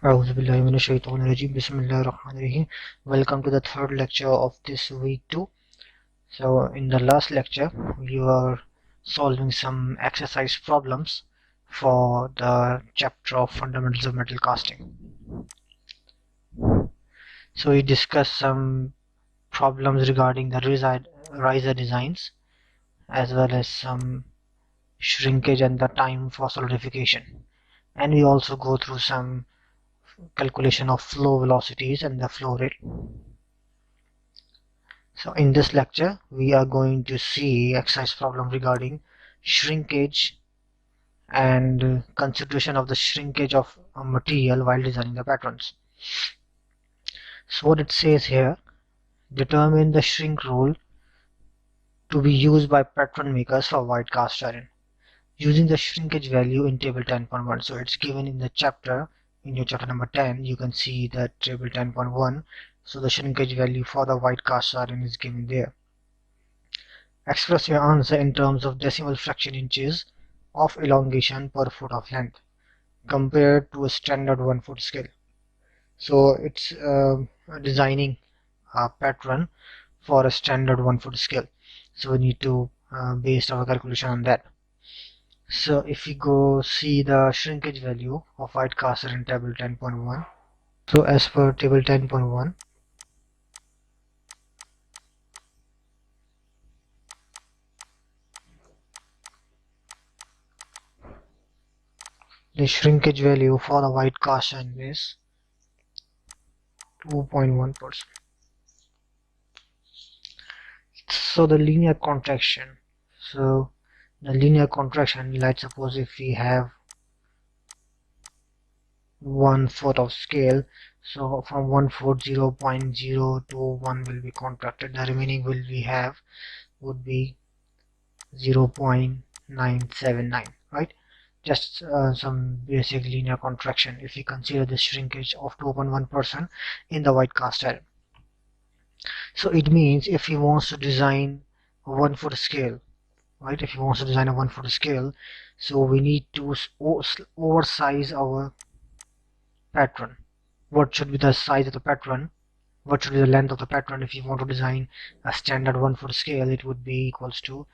Auzubillahiminash-shaytanir-rajim. Bismillahir-rahmanir-rahim. Welcome to the third lecture of this week too. So in the last lecture we were solving some exercise problems for the chapter of fundamentals of metal casting. So we discussed some problems regarding the riser designs as well as some shrinkage and the time for solidification, and we also go through some calculation of flow velocities and the flow rate. So in this lecture we are going to see exercise problem regarding shrinkage and consideration of the shrinkage of a material while designing the patterns. So what it says here, determine the shrink rule to be used by pattern makers for white cast iron using the shrinkage value in table 10.1. So it's given in the chapter, in your chapter number 10 you can see that table 10.1. so the shrinkage value for the white cast iron is given there. Express your answer in terms of decimal fraction inches of elongation per foot of length compared to a standard 1 foot scale. So it's designing a pattern for a standard 1 foot scale. So we need to base our calculation on that. So if we go see the shrinkage value of white cast iron in table 10.1. So as per table 10.1, the shrinkage value for the white cast iron is 2.1%. So the linear contraction. So the linear contraction, let's suppose if we have 1 foot of scale, so from 1 foot 0.021 will be contracted, the remaining will we have would be 0.979, right? Just some basic linear contraction if we consider the shrinkage of 2.1% in the white cast iron. So it means if he wants to design a 1 foot scale, right, if he wants to design a 1 foot scale, so we need to oversize our pattern. What should be the size of the pattern, what should be the length of the pattern? If you want to design a standard 1 foot scale, it would be equals to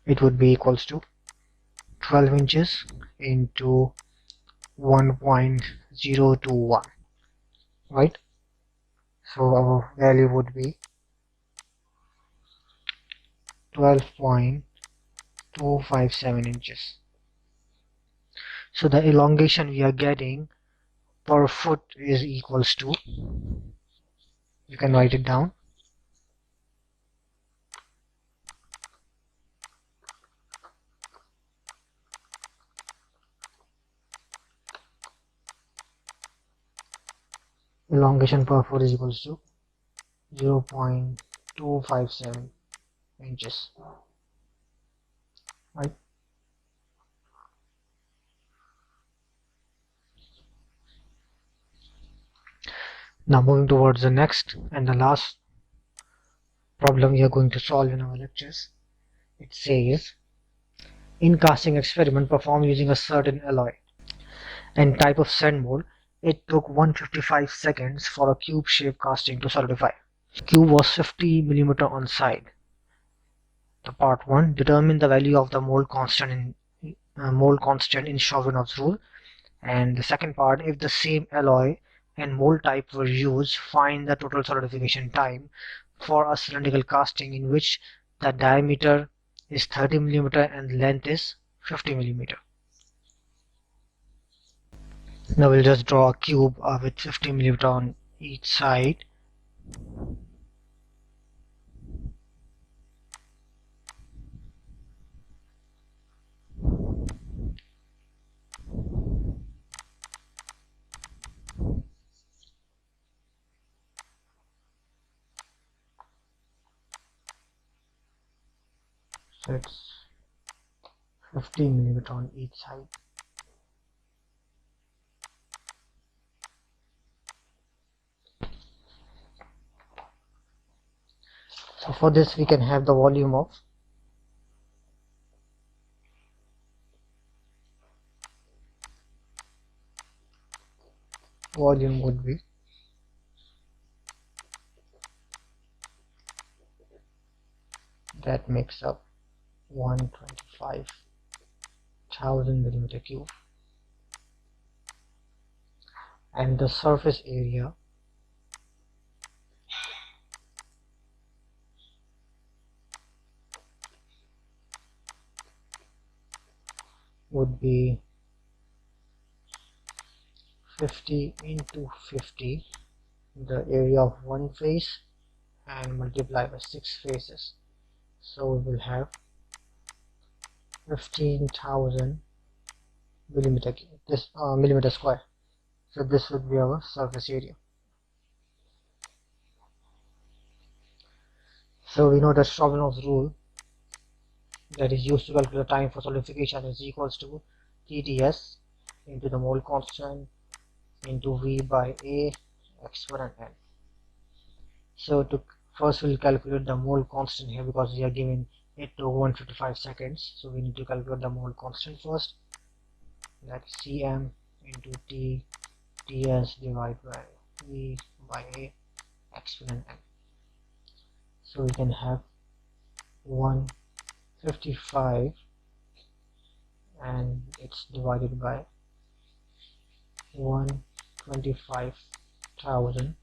it would be equals to 12 inches into 1.021, right? So our value would be 12.257 inches. So the elongation we are getting per foot is equals to, you can write it down, elongation per foot is equals to 0.257 inches, right? Now moving towards the next and the last problem we are going to solve in our lectures. It says, in casting experiment performed using a certain alloy and type of sand mold, it took 155 seconds for a cube shape casting to solidify. The cube was 50 mm on side. The part 1, determine the value of the mold constant in Chauvinov's rule. And the second part, if the same alloy and mold type were used, find the total solidification time for a cylindrical casting in which the diameter is 30 mm and length is 50 mm. Now we'll just draw a cube with 50 mm on each side. So it's 15 mm on each side. So for this we can have the volume would be that makes up 125,000 millimeter cube, and the surface area would be 50 into 50, the area of one face, and multiply by 6 faces. So we will have 15,000 millimeter square. So this would be our surface area. So we know that Stroganov's rule that is used to calculate time for solidification is equals to TdS into the mole constant into V by A x1 and n. So to first we'll calculate the mole constant here, because we are given it to 155 seconds. So we need to calculate the mole constant first. That's Cm into T Ts divided by V by A x1 and n. So we can have 155 and it's divided by 125,000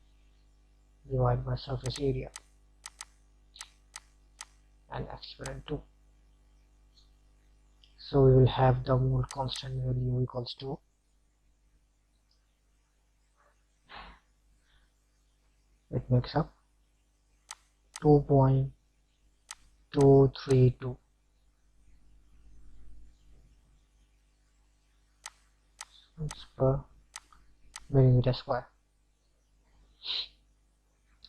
divided by surface area and exponent 2. So we will have the mole constant value equals to it makes up 2.232 per millimeter square.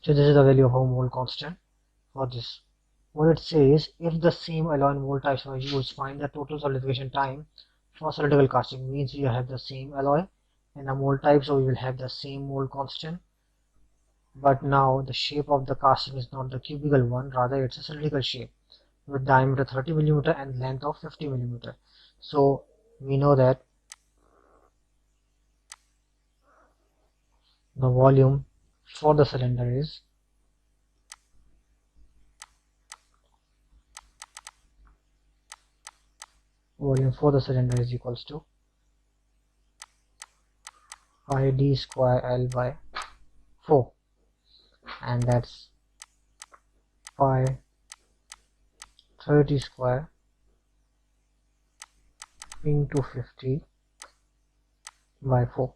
So this is the value of our mole constant for this. What it says, if the same alloy and mole types were used, find the total solidification time for cylindrical casting. Means we have the same alloy and the mole type, so we will have the same mole constant. But now the shape of the casting is not the cubical one, rather it's a cylindrical shape with diameter 30 millimeter and length of 50 millimeter. So we know that the volume for the cylinder is equals to pi d square L by 4, and that's pi 30 square into 50 by 4.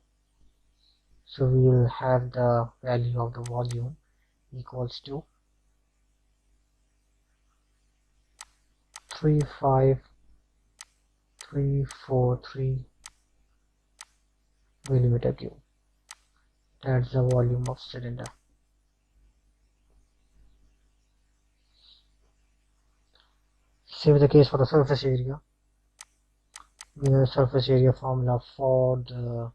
So we will have the value of the volume equals to 35343 millimeter cube. That's the volume of cylinder. Same is the case for the surface area. We know the surface area formula for the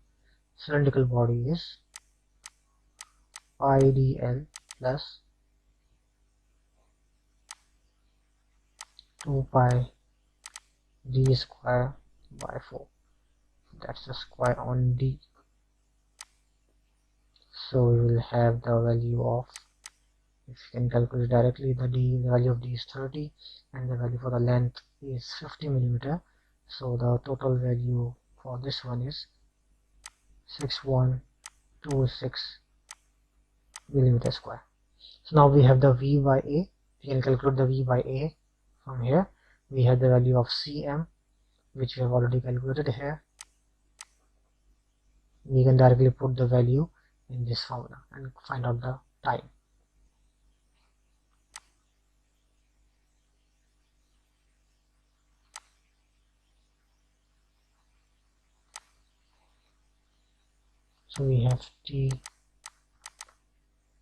cylindrical body is pi dl plus 2 pi d square by 4. That's the square on d. So we will have the value of, if you can calculate directly, the value of d is 30 and the value for the length is 50 millimeter. So the total value for this one is 6126 millimeter square. So now we have the V by A. We can calculate the V by A from here. We have the value of Cm, which we have already calculated here. We can directly put the value in this formula and find out the time. So we have T,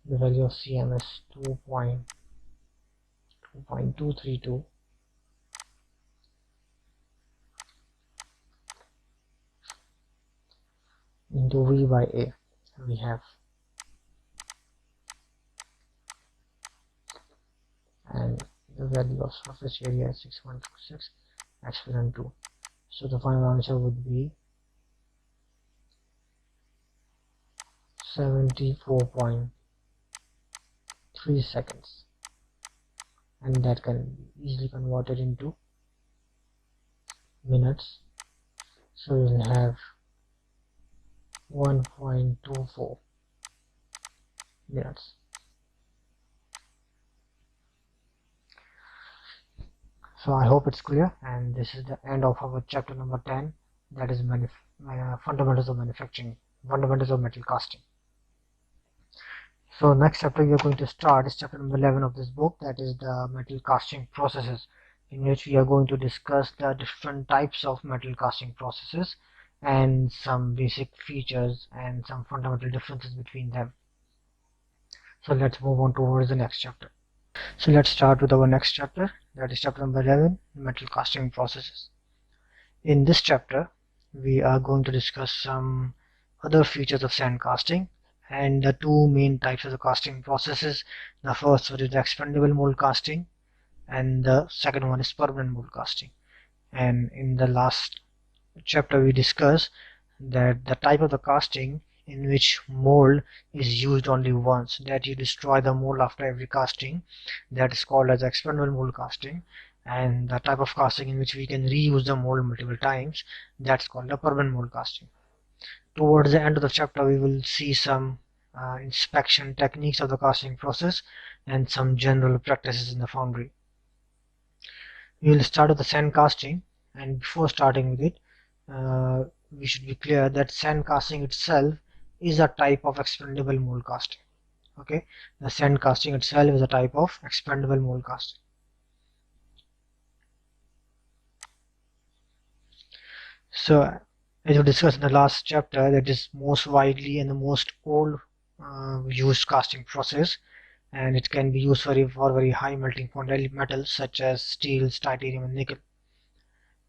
the value of Cm is 2.232 into V by A. We have and the value of surface area is 6126 epsilon 2. So the final answer would be 74.3 seconds, and that can be easily converted into minutes. So we'll have 1.24 minutes. So I hope it's clear, and this is the end of our chapter number 10, that is fundamentals of manufacturing, fundamentals of metal casting. So next chapter we are going to start is chapter number 11 of this book, that is the metal casting processes, in which we are going to discuss the different types of metal casting processes and some basic features and some fundamental differences between them. So let's move on towards the next chapter. So let's start with our next chapter, that is chapter number 11, metal casting processes. In this chapter, we are going to discuss some other features of sand casting and the two main types of the casting processes. The first one is the expandable mold casting, and the second one is permanent mold casting. And in the last chapter, we discussed that the type of the casting in which mold is used only once, that you destroy the mold after every casting, that is called as expandable mold casting, and the type of casting in which we can reuse the mold multiple times, that's called a permanent mold casting. Towards the end of the chapter, we will see some inspection techniques of the casting process and some general practices in the foundry. We will start with the sand casting, and before starting with it, we should be clear that sand casting itself is a type of expandable mold casting. Okay, the sand casting itself is a type of expandable mold casting. So as we discussed in the last chapter, that is most widely and the most old used casting process, and it can be used for very high melting point metals such as steel, titanium, and nickel.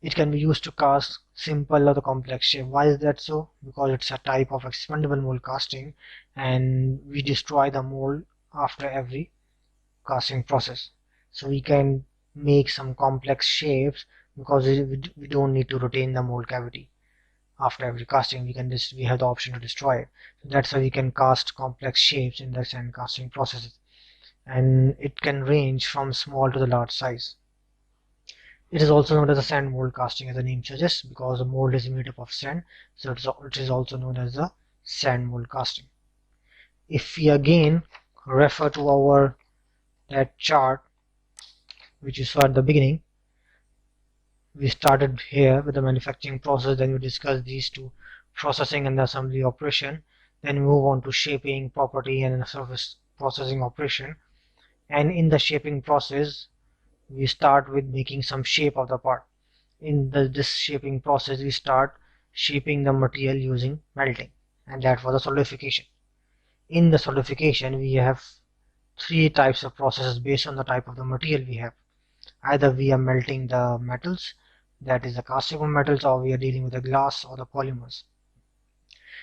It can be used to cast simple or the complex shape. Why is that so? Because it's a type of expandable mold casting, and we destroy the mold after every casting process. So we can make some complex shapes because we don't need to retain the mold cavity. After every casting, we have the option to destroy it. So that's why we can cast complex shapes in the sand casting processes, and it can range from small to the large size. It is also known as a sand mold casting, as the name suggests, because the mold is made up of sand, so it is also known as a sand mold casting. If we again refer to our that chart which you saw at the beginning, we started here with the manufacturing process, then we discussed these two, processing and the assembly operation, then we move on to shaping, property, and the surface processing operation. And in the shaping process, we start with making some shape of the part. In this shaping process, we start shaping the material using melting, and that was the solidification. In the solidification, we have three types of processes based on the type of the material we have. Either we are melting the metals, that is the casting of metals, or we are dealing with the glass or the polymers.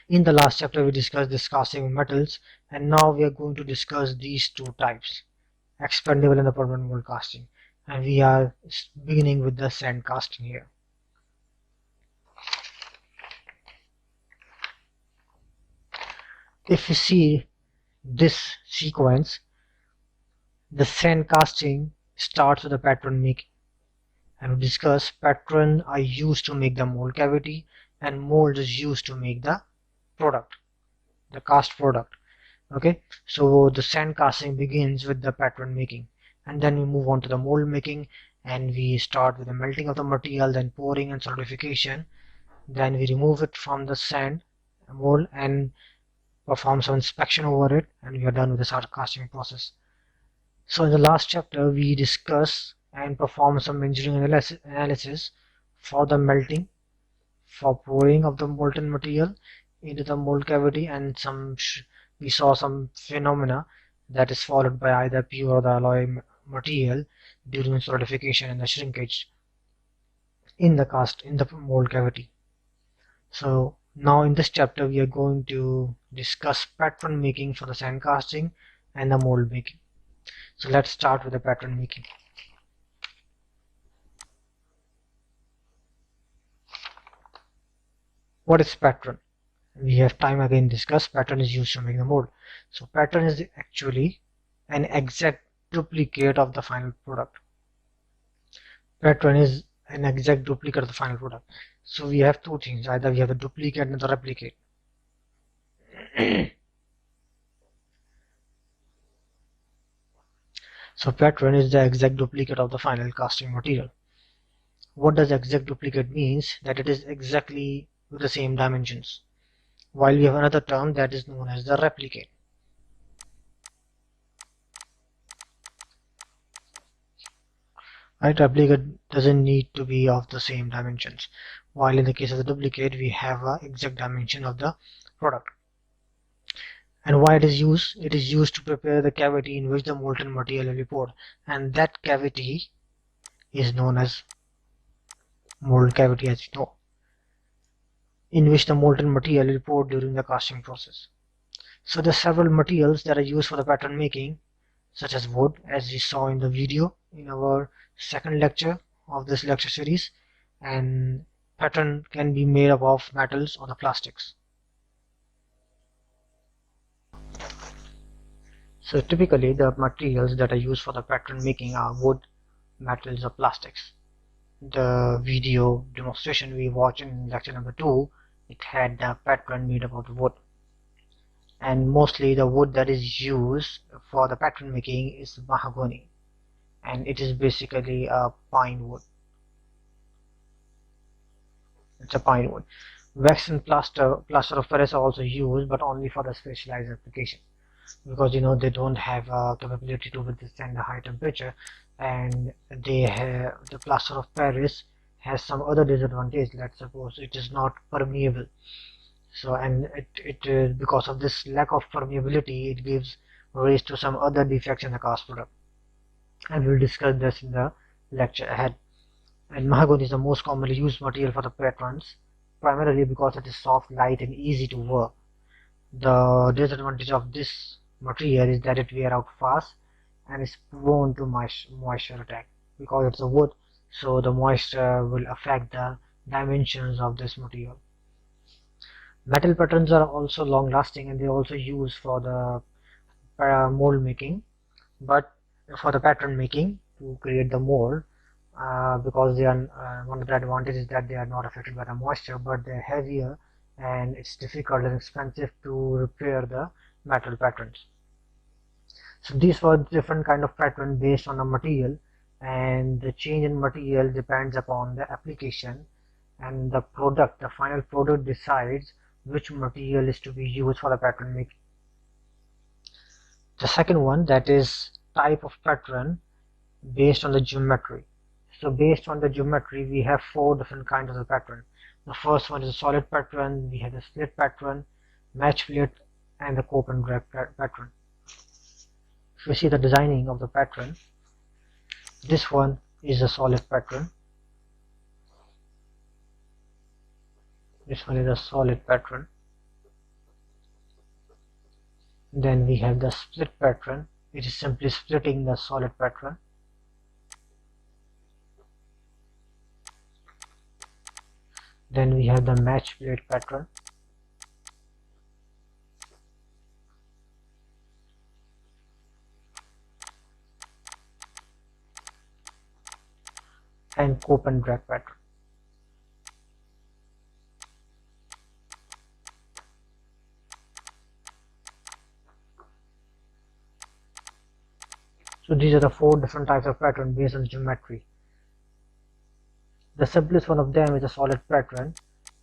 In the last chapter, we discussed this casting of metals, and now we are going to discuss these two types, expandable and the permanent mold casting, and we are beginning with the sand casting here. If you see this sequence, the sand casting starts with the pattern making, and we discuss pattern are used to make the mold cavity, and mold is used to make the product, the cast product. Okay, so the sand casting begins with the pattern making, and then we move on to the mold making, and we start with the melting of the material, then pouring and solidification, then we remove it from the sand mold and perform some inspection over it, and we are done with the sand casting process. So in the last chapter, we discuss and perform some engineering analysis for the melting, for pouring of the molten material into the mold cavity, and we saw some phenomena that is followed by either pure or the alloy material during solidification and the shrinkage in the mold cavity. So now in this chapter, we are going to discuss pattern making for the sand casting and the mold making. So let's start with the pattern making. What is pattern? We have time again discussed pattern is used to make the mold. So pattern is actually an exact duplicate of the final product. Pattern is an exact duplicate of the final product. So we have two things, either we have the duplicate and the replicate. So pattern is the exact duplicate of the final casting material. What does exact duplicate means? That it is exactly with the same dimensions. While we have another term that is known as the replicate. Right, replicate doesn't need to be of the same dimensions. While in the case of the duplicate, we have an exact dimension of the product. And why it is used? It is used to prepare the cavity in which the molten material will be poured, and that cavity is known as mold cavity, as you know, in which the molten material will be poured during the casting process. So there are several materials that are used for the pattern making, such as wood, as we saw in the video in our second lecture of this lecture series, and pattern can be made up of metals or the plastics. So typically the materials that are used for the pattern making are wood, metals or plastics. The video demonstration we watched in lecture number 2, it had the pattern made up of the wood. And mostly the wood that is used for the pattern making is mahogany, and it is basically a pine wood. It's a pine wood. Wax and plaster of Paris are also used, but only for the specialized application, because they don't have a capability to withstand the high temperature, and they have the plaster of Paris has some other disadvantage. Let's suppose it is not permeable. So, and it because of this lack of permeability, it gives rise to some other defects in the cast product, and we'll discuss this in the lecture ahead. And mahogany is the most commonly used material for the patterns, primarily because it is soft, light, and easy to work. The disadvantage of this material is that it wears out fast and is prone to moisture attack, because it's a wood, so the moisture will affect the dimensions of this material. Metal patterns are also long lasting, and they are also used for the mold making, but for the pattern making to create the mold, because they are one of the advantages is that they are not affected by the moisture, but they're heavier and it's difficult and expensive to repair the metal patterns. So these were different kind of pattern based on the material, and the change in material depends upon the application, and the product, the final product, decides which material is to be used for the pattern making. The second one, that is type of pattern based on the geometry. So based on the geometry, we have 4 different kinds of the pattern. The first one is a solid pattern, we have the split pattern, match plate, and the cope and drag pattern. If you see the designing of the pattern, this one is a solid pattern. This one is a solid pattern. Then we have the split pattern, which is simply splitting the solid pattern. Then we have the match plate pattern. And cope and drag pattern. So these are the 4 different types of pattern based on geometry. The simplest one of them is a solid pattern,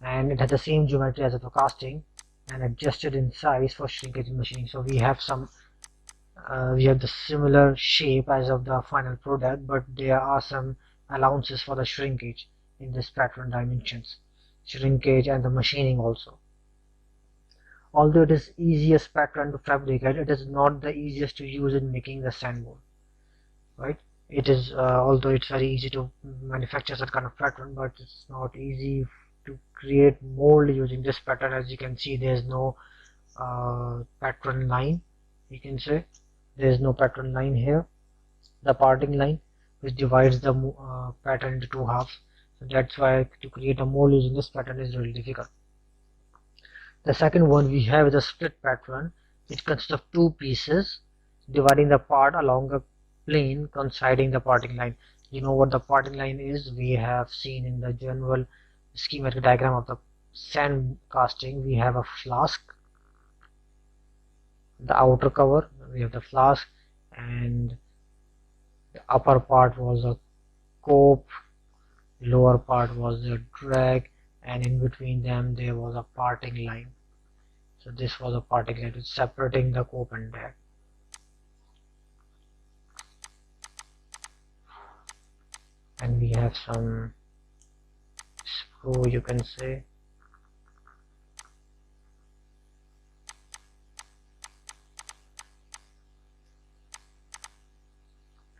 and it has the same geometry as the casting and adjusted in size for shrinkage machining. So we have the similar shape as of the final product, but there are some allowances for the shrinkage in this pattern dimensions, shrinkage and the machining also. Although it is easiest pattern to fabricate, it is not the easiest to use in making the sand mold, right? It is, although it's very easy to manufacture that kind of pattern, but it's not easy to create mold using this pattern. As you can see, there's no pattern line. You can say there's no pattern line here, the parting line which divides the pattern into two halves. So that's why to create a mold using this pattern is really difficult. The second one we have the split pattern, which consists of two pieces dividing the part along a plane coinciding the parting line. You know what the parting line is? We have seen in the general schematic diagram of the sand casting. We have a flask, the outer cover, we have the flask, and the upper part was a cope, lower part was the drag, and in between them there was a parting line. So this was a parting line separating the cope and drag. And we have some screw, you can say,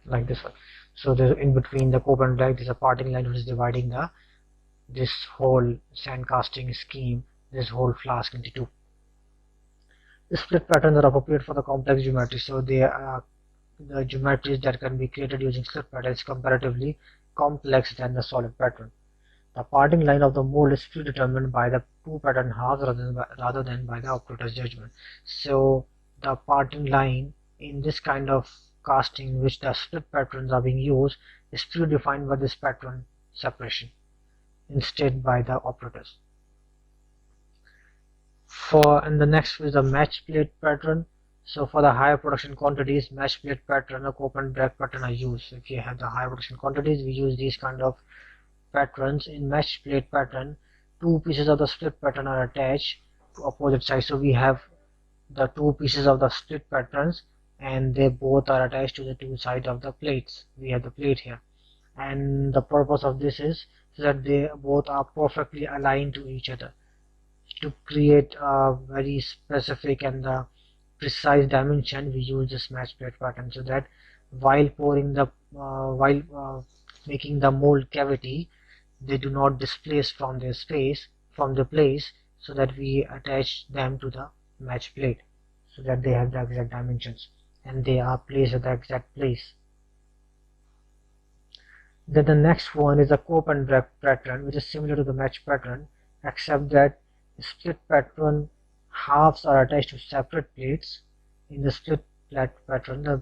like this one. So there's in between the cope and drag there's a parting line which is dividing this whole sand casting scheme, this whole flask into two. The split patterns are appropriate for the complex geometry, so they are the geometries that can be created using split patterns comparatively complex than the solid pattern. The parting line of the mold is predetermined by the two pattern halves rather than by the operator's judgment. So the parting line in this kind of casting which the split patterns are being used is predefined by this pattern separation instead by the operators. And the next is the match plate pattern. So for the higher production quantities, match plate pattern or cope and drag pattern are used. If you have the higher production quantities, we use these kind of patterns. In match plate pattern, two pieces of the split pattern are attached to opposite sides. So we have the two pieces of the split patterns and they both are attached to the two sides of the plates. We have the plate here, and the purpose of this is so that they both are perfectly aligned to each other to create a very specific and precise dimension. We use this match plate pattern so that while pouring the while making the mold cavity, they do not displace from their space from the place, so that we attach them to the match plate so that they have the exact dimensions and they are placed at the exact place. Then the next one is a cope and drag pattern, which is similar to the match pattern except that split pattern halves are attached to separate plates. In the split plate pattern, the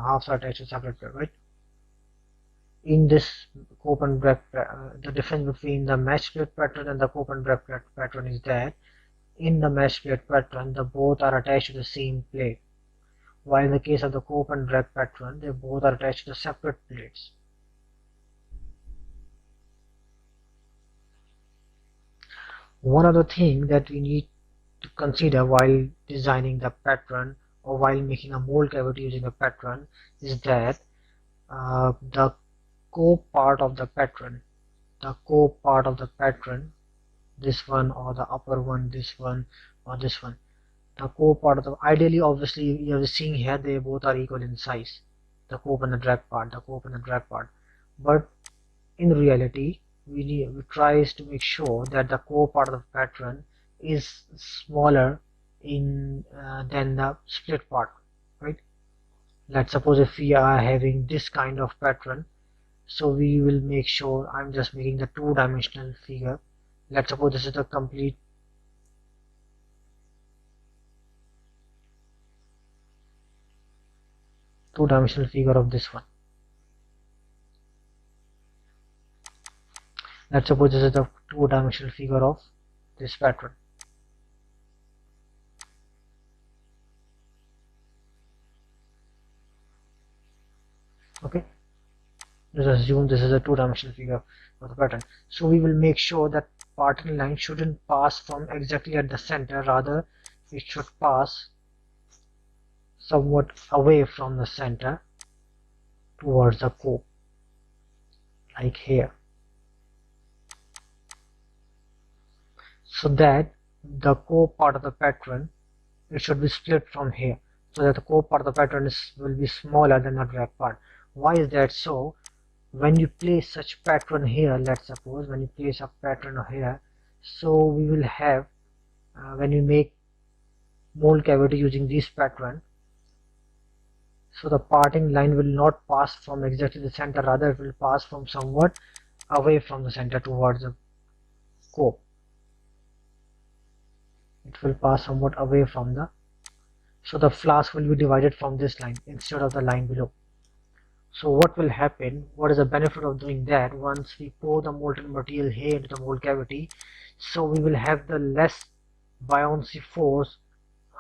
halves are attached to separate plates, right? In this cope and drag, the difference between the match plate pattern and the cope and drag pattern is that in the match plate pattern, the both are attached to the same plate, while in the case of the cope and drag pattern, they both are attached to the separate plates. One other thing that we need to consider while designing the pattern or while making a mold cavity using a pattern is that the cope part of the pattern, this one or the upper one, this one or this one, the cope part of the, ideally obviously you are seeing here they both are equal in size, the cope and the drag part, but in reality we tries to make sure that the core part of the pattern is smaller in than the split part, right? Let's suppose if we are having this kind of pattern, so we will make sure, I'm just making the two-dimensional figure. Let's suppose this is the complete two-dimensional figure of this one. Let's suppose this is the two-dimensional figure of this pattern. Okay, let's assume this is a two-dimensional figure of the pattern. So we will make sure that parting line shouldn't pass from exactly at the center, rather it should pass somewhat away from the center towards the cope, like here, so that the cope part of the pattern, it should be split from here, so that the cope part of the pattern will be smaller than the drag part. Why is that so? When you place such pattern here, let's suppose when you place a pattern here, so we will have when you make mold cavity using this pattern, So the parting line will not pass from exactly the center, rather it will pass from somewhat away from the center towards the cope. It will pass somewhat away from the, so the flask will be divided from this line instead of the line below. So what will happen, what is the benefit of doing that? Once we pour the molten material here into the mold cavity, so we will have the less buoyancy force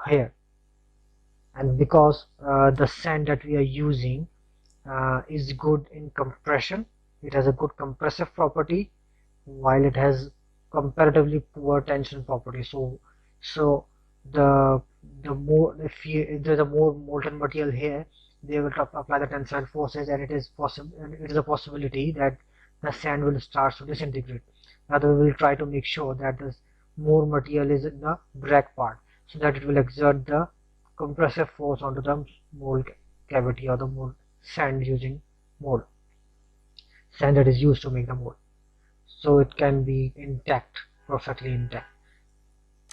here, and because the sand that we are using is good in compression, it has a good compressive property while it has comparatively poor tension property. So the if there's a more molten material here, they will apply the tensile forces, and it is possible, and it is a possibility that the sand will start to disintegrate. Now we will try to make sure that this more material is in the drag part, so that it will exert the compressive force onto the mold cavity or the mold sand using mold sand that is used to make the mold, so it can be intact, perfectly intact.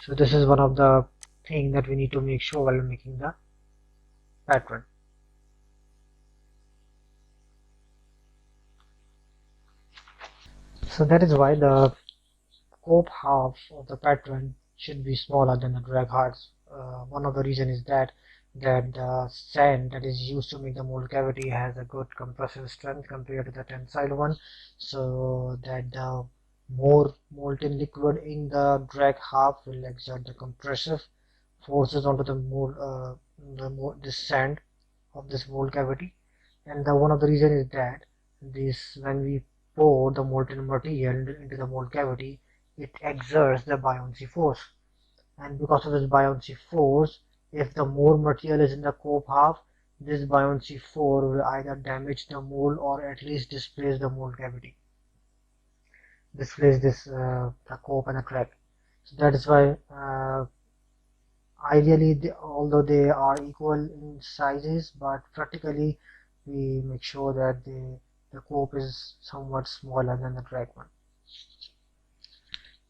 So this is one of the thing that we need to make sure while making the pattern. So that is why the cope half of the pattern should be smaller than the drag hearts. One of the reason is that the sand that is used to make the mold cavity has a good compressive strength compared to the tensile one, so that the more molten liquid in the drag half will exert the compressive forces onto the this sand of this mold cavity. And one of the reason is that this, when we pour the molten material into the mold cavity, it exerts the buoyancy force, and because of this buoyancy force, if the more material is in the cope half, this buoyancy force will either damage the mold or at least displace the mold cavity, displace this the cope and the crack. So that is why ideally although they are equal in sizes, but practically we make sure that the cope is somewhat smaller than the drag one.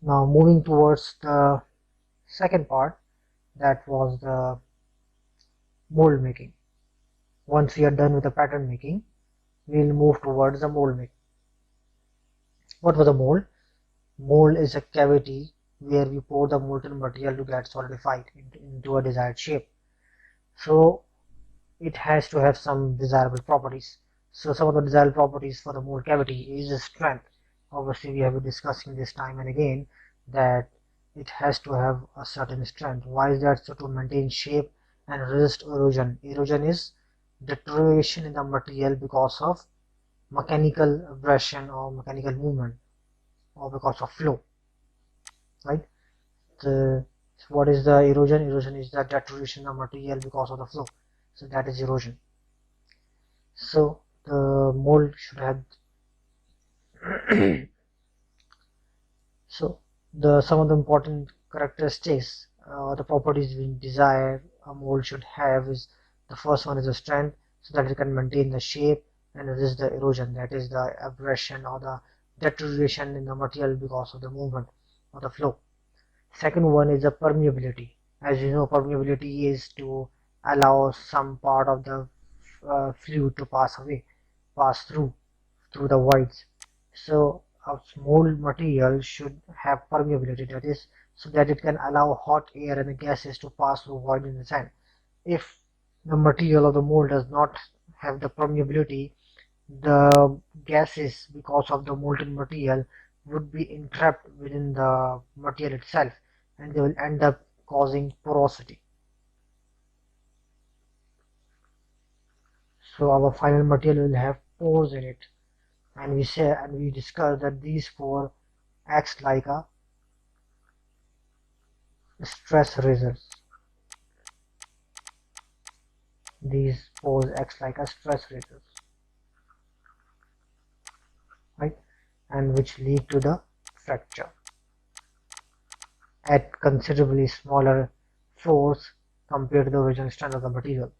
Now moving towards the second part, that was the mold making. Once we are done with the pattern making, we'll move towards the mold making. What was a mold? Mold is a cavity where we pour the molten material to get solidified into a desired shape. So it has to have some desirable properties. So some of the desirable properties for the mold cavity is the strength. Obviously we have been discussing this time and again that it has to have a certain strength. Why is that? So to maintain shape and resist erosion. Erosion is deterioration in the material because of mechanical abrasion or mechanical movement or because of flow, right? What is the erosion? Erosion is the deterioration of material because of the flow, so that is erosion. So the mold should have so some of the important characteristics, the properties we desire a mold should have is, the first one is the strength, so that it can maintain the shape, and it is the erosion, that is the abrasion or the deterioration in the material because of the movement or the flow. Second one is the permeability. As you know, permeability is to allow some part of the fluid to pass through the voids. So a mold material should have permeability, that is, so that it can allow hot air and the gases to pass through void in the sand. If the material of the mold does not have the permeability, the gases, because of the molten material, would be entrapped within the material itself, and they will end up causing porosity. So our final material will have pores in it, and we discussed that these pores acts like a stress resistors. These pores acts like a stress resistors, right, and which lead to the fracture at considerably smaller force compared to the original strength of the material.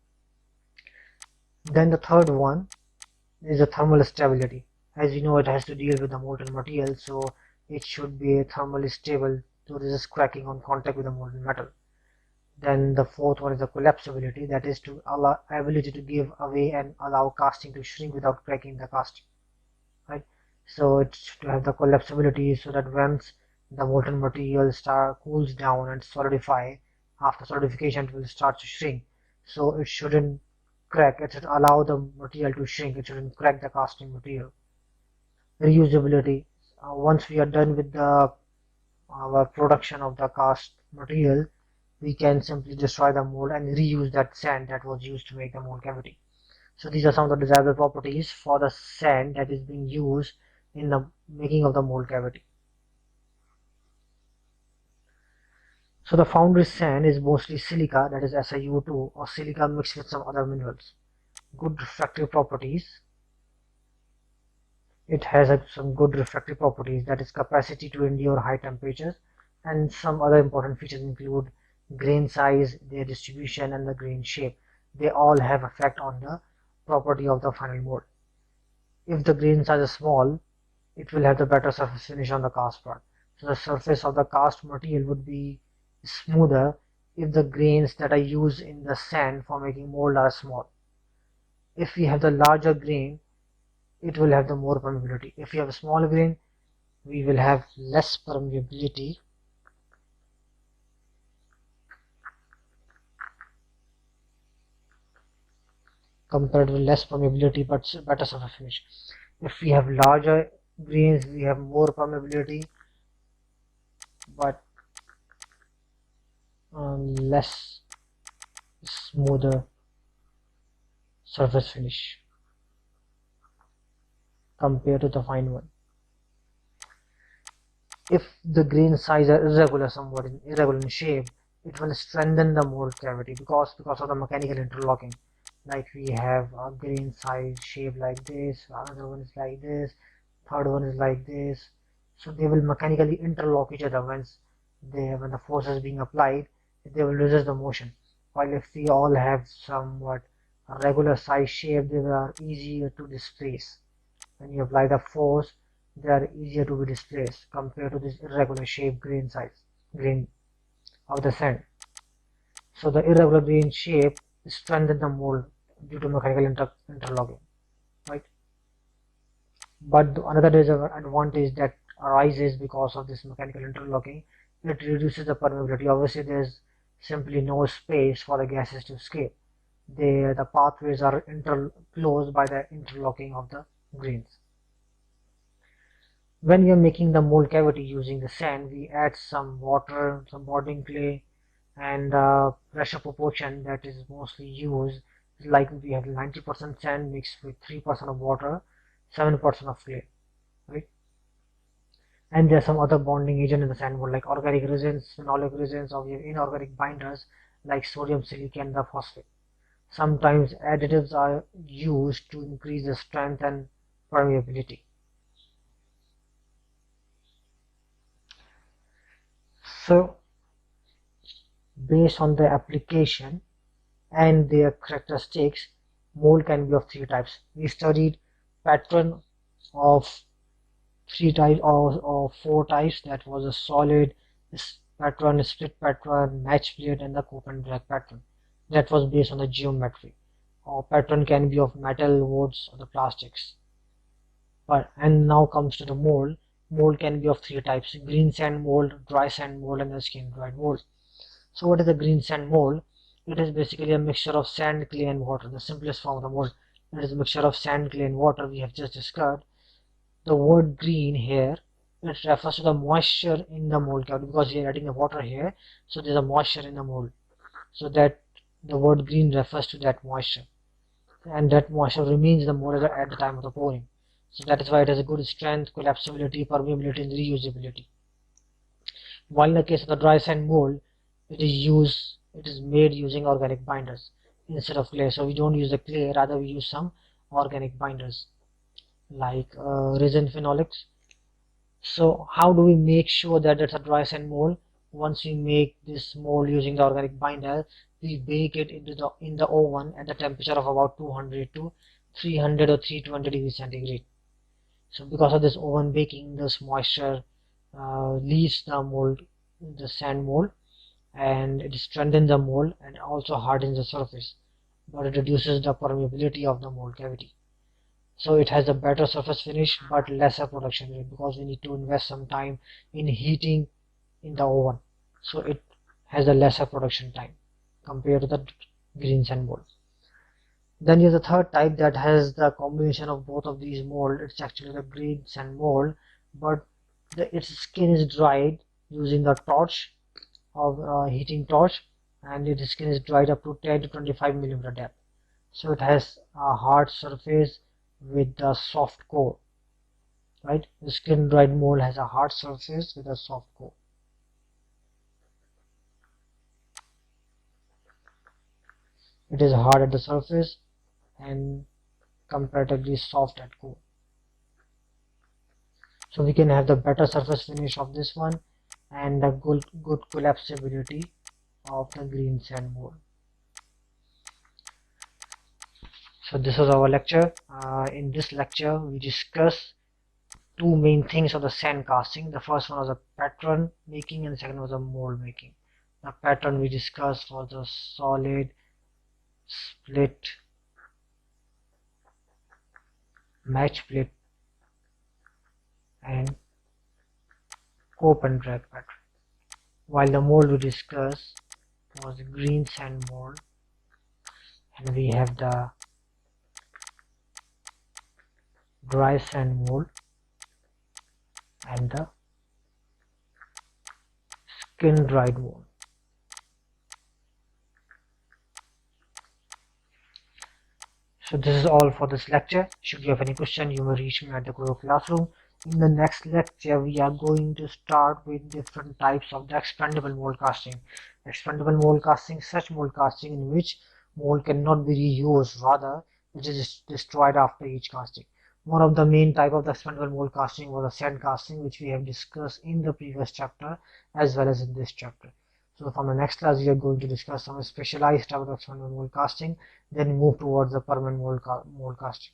Then the third one is the thermal stability. As you know, it has to deal with the molten material, so it should be thermally stable to resist cracking on contact with the molten metal. Then the fourth one is the collapsibility, that is to allow ability to give away and allow casting to shrink without cracking the casting, right? So it's to have the collapsibility so that once the molten material cools down and solidify, after solidification it will start to shrink. So it shouldn't crack, it should allow the material to shrink, it shouldn't crack the casting material. Reusability, once we are done with the our production of the cast material, we can simply destroy the mold and reuse that sand that was used to make the mold cavity. So these are some of the desirable properties for the sand that is being used in the making of the mold cavity. So the foundry sand is mostly silica, that is SiO2, or silica mixed with some other minerals. Good refractive properties. It has some good refractive properties, that is capacity to endure high temperatures, and some other important features include grain size, their distribution, and the grain shape. They all have effect on the property of the final mold. If the grain size is small, it will have the better surface finish on the cast part. So the surface of the cast material would be smoother if the grains that are used in the sand for making mold are small. If we have the larger grain, it will have the more permeability. If you have a small grain, we will have less permeability compared with less permeability but better surface finish. If we have larger grains, we have more permeability but less smoother surface finish compared to the fine one. If the grain size are irregular, somewhat irregular in shape, it will strengthen the mold cavity because of the mechanical interlocking. Like we have a grain size shape like this, another one is like this, third one is like this. So they will mechanically interlock each other when the force is being applied, they will resist the motion. While if we all have somewhat a regular size shape, they are easier to displace. When you apply the force, they are easier to be displaced compared to this irregular shape grain of the sand. So the irregular grain shape strengthens the mold due to mechanical interlocking, right? But another disadvantage that arises because of this mechanical interlocking, it reduces the permeability. Obviously, there's simply no space for the gases to escape. The pathways are closed by the interlocking of the grains. When we are making the mold cavity using the sand, we add some water, some bonding clay, and pressure proportion that is mostly used is like we have 90% sand mixed with 3% of water, 7% of clay, right? And there's some other bonding agent in the sand mold like organic resins, phenolic resins, or we have inorganic binders like sodium silicate and the phosphate. Sometimes additives are used to increase the strength and permeability. So based on the application and their characteristics, mold can be of three types. We studied pattern of three types or four types. That was a solid pattern, split pattern, match plate, and the cope and drag pattern. That was based on the geometry. Or pattern can be of metal, woods, or the plastics. And now comes to the mold. Mold can be of three types: green sand mold, dry sand mold, and the skin dried mold. So what is the green sand mold? It is basically a mixture of sand, clay, and water. The simplest form of the mold. It is a mixture of sand, clay, and water. We have just discussed. The word green here, it refers to the moisture in the mold cavity because we are adding the water here, so there's a moisture in the mold. So that the word green refers to that moisture, and that moisture remains in the mold at the time of the pouring. So that is why it has a good strength, collapsibility, permeability, and reusability. While in the case of the dry sand mold, it is made using organic binders instead of clay. So we don't use the clay, rather we use some organic binders like resin phenolics. So how do we make sure that it's a dry sand mold? Once we make this mold using the organic binder, we bake it in the oven at the temperature of about 200 to 300 or 320 degrees centigrade. So because of this oven baking, this moisture leaves the mold, the sand mold, and it strengthens the mold and also hardens the surface, but it reduces the permeability of the mold cavity. So it has a better surface finish but lesser production rate because we need to invest some time in heating in the oven. So it has a lesser production time compared to the green sand mold. Then you have the third type that has the combination of both of these mold. It's actually the green sand mold, but its skin is dried using the torch of heating torch, and its skin is dried up to 10 to 25 millimeter depth. So it has a hard surface with a soft core, right? The skin dried mold has a hard surface with a soft core. It is hard at the surface and comparatively soft at core. So we can have the better surface finish of this one and the good collapsibility of the green sand mold. So this was our lecture. In this lecture we discuss two main things of the sand casting. The first one was a pattern making and the second was a mold making. The pattern we discussed was the solid, split, match plate and cope and drag pattern. While the mold we discussed was the green sand mold, and we have the dry sand mold and the skin dried mold. So this is all for this lecture. Should you have any question, you may reach me at the Google Classroom. In the next lecture, we are going to start with different types of the expandable mold casting. Expandable mold casting, such mold casting in which mold cannot be reused, rather it is destroyed after each casting. One of the main type of the expandable mold casting was the sand casting, which we have discussed in the previous chapter as well as in this chapter. So from the next class, we are going to discuss some specialized type of expandable mold casting, then move towards the permanent mold casting.